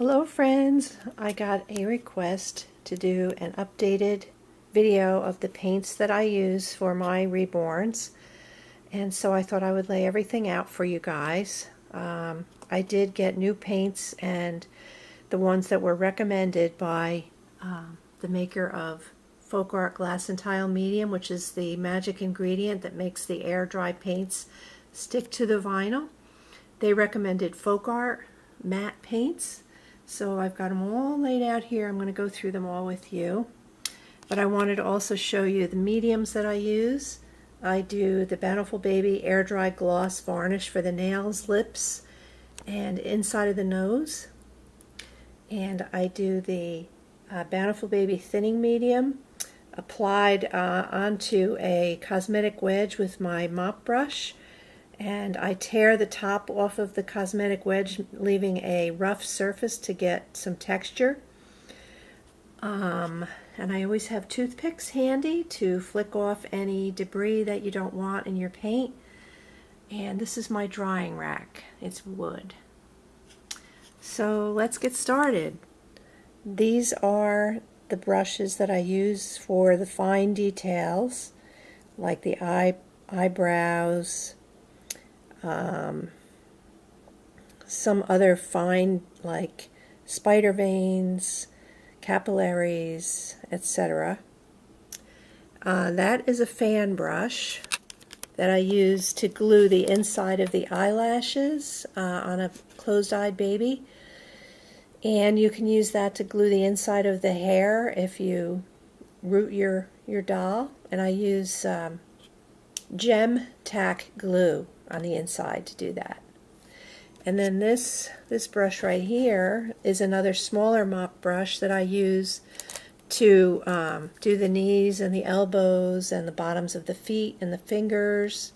Hello friends, I got a request to do an updated video of the paints that I use for my Reborns, and so I thought I would lay everything out for you guys. I did get new paints, and the ones that were recommended by the maker of Folk Art Glass and Tile Medium, which is the magic ingredient that makes the air dry paints stick to the vinyl. They recommended Folk Art matte paints. So I've got them all laid out here. I'm going to go through them all with you. But I wanted to also show you the mediums that I use. I do the Bountiful Baby Air Dry Gloss Varnish for the nails, lips, and inside of the nose. And I do the Bountiful Baby Thinning Medium applied onto a cosmetic wedge with my mop brush. And I tear the top off of the cosmetic wedge, leaving a rough surface to get some texture. And I always have toothpicks handy to flick off any debris that you don't want in your paint. And this is my drying rack. It's wood. So let's get started. These are the brushes that I use for the fine details, like the eyebrows, some other fine, like spider veins, capillaries, etc. That is a fan brush that I use to glue the inside of the eyelashes on a closed-eyed baby. And you can use that to glue the inside of the hair if you root your doll. And I use gem tack glue on the inside to do that. And then this brush right here is another smaller mop brush that I use to do the knees and the elbows and the bottoms of the feet and the fingers.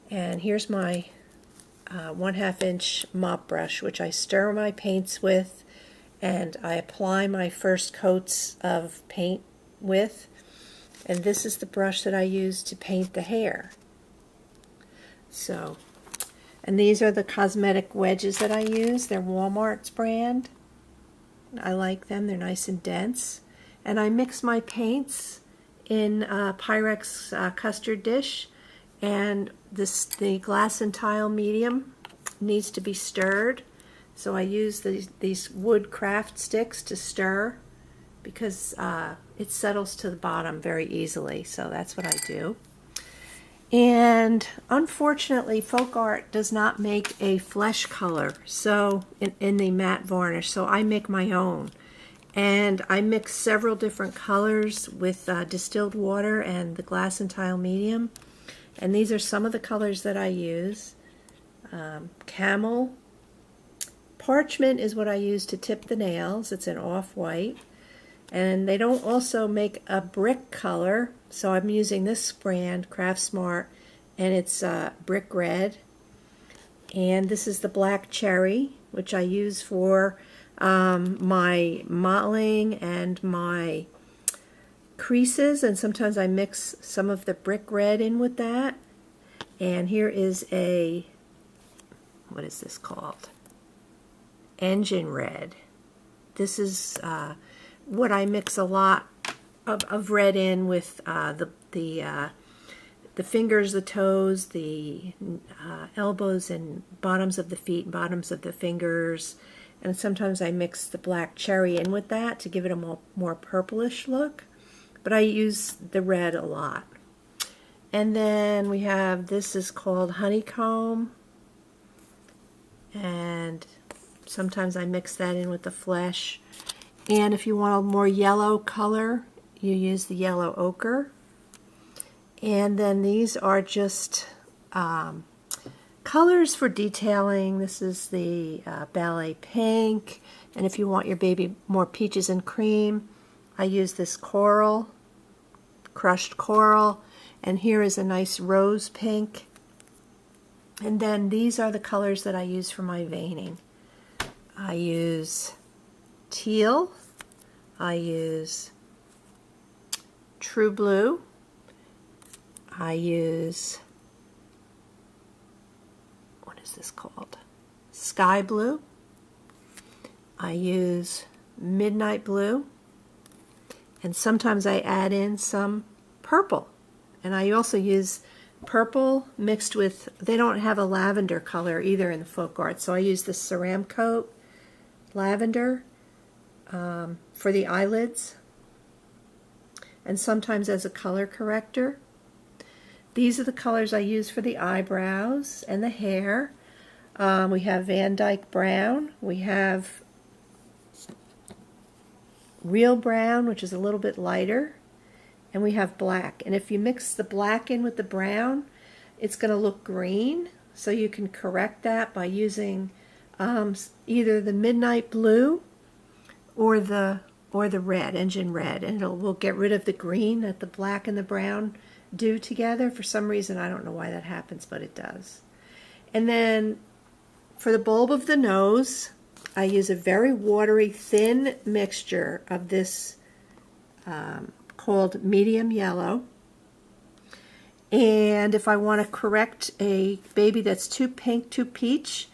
And here's my 1/2 inch mop brush, which I stir my paints with, and I apply my first coats of paint with. And this is the brush that I use to paint the hair. So, and these are the cosmetic wedges that I use. They're Walmart's brand. I like them. They're nice and dense. And I mix my paints in a Pyrex custard dish. And the glass and tile medium needs to be stirred. So I use these wood craft sticks to stir, because it settles to the bottom very easily. So that's what I do. And unfortunately, Folk Art does not make a flesh color in the matte varnish, so I make my own. And I mix several different colors with distilled water and the glass and tile medium. And these are some of the colors that I use. Camel. Parchment is what I use to tip the nails. It's an off-white. And they don't also make a brick color, so I'm using this brand, Craft Smart, and it's brick red. And this is the black cherry, which I use for my mottling and my creases, and sometimes I mix some of the brick red in with that. And here is what is this called? Engine red. This is what I mix a lot of red in with the fingers, the toes, the elbows and bottoms of the feet, bottoms of the fingers, and sometimes I mix the black cherry in with that to give it a more purplish look, but I use the red a lot. And then we have, this is called Honeycomb, and sometimes I mix that in with the flesh. And if you want a more yellow color, you use the yellow ochre. And then these are just colors for detailing. This is the ballet pink. And if you want your baby more peaches and cream, I use this coral, crushed coral. And here is a nice rose pink. And then these are the colors that I use for my veining. I use teal, I use true blue, I use, what is this called? Sky blue, I use midnight blue, and sometimes I add in some purple. And I also use purple mixed with, they don't have a lavender color either in the folk art, so I use the Ceramcoat lavender for the eyelids, and sometimes as a color corrector. These are the colors I use for the eyebrows and the hair. We have Van Dyke Brown, we have Real Brown, which is a little bit lighter, and we have black. And if you mix the black in with the brown, it's going to look green, so you can correct that by using either the midnight blue or the red, engine red, and we'll get rid of the green that the black and the brown do together. For some reason, I don't know why that happens, but it does. And then for the bulb of the nose, I use a very watery, thin mixture of this called medium yellow. And if I want to correct a baby that's too pink, too peach,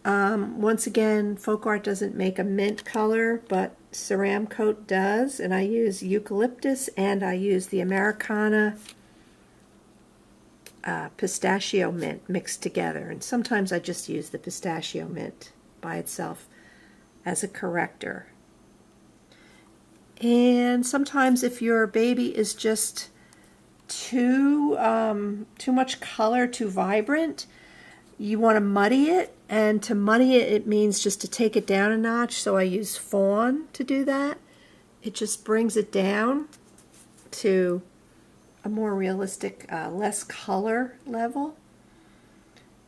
once again, folk art doesn't make a mint color, but Ceramcoat does, and I use eucalyptus and I use the Americana pistachio mint mixed together, and sometimes I just use the pistachio mint by itself as a corrector. And sometimes if your baby is just too much color, too vibrant, you want to muddy it, and to muddy it, it means just to take it down a notch, so I use fawn to do that. It just brings it down to a more realistic, less color level.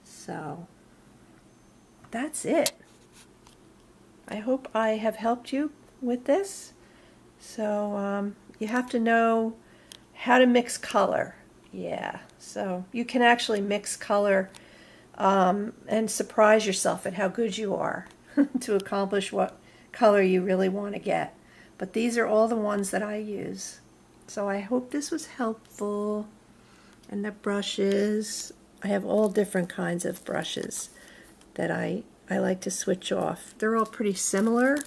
So that's it. I hope I have helped you with this. So you have to know how to mix color. Yeah, so you can actually mix color and surprise yourself at how good you are to accomplish what color you really want to get. But these are all the ones that I use. So I hope this was helpful. And the brushes, I have all different kinds of brushes that I like to switch off. They're all pretty similar,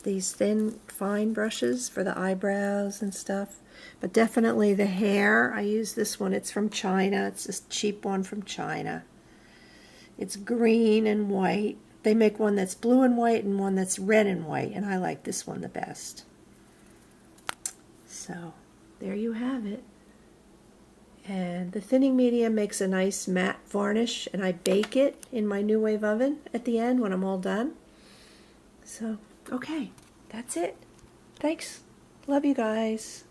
these thin, fine brushes for the eyebrows and stuff. But definitely the hair, I use this one. It's from China. It's this cheap one from China. It's green and white. They make one that's blue and white and one that's red and white, and I like this one the best. So there you have it. And the thinning medium makes a nice matte varnish, and I bake it in my New Wave oven at the end when I'm all done. So, okay, that's it. Thanks. Love you guys.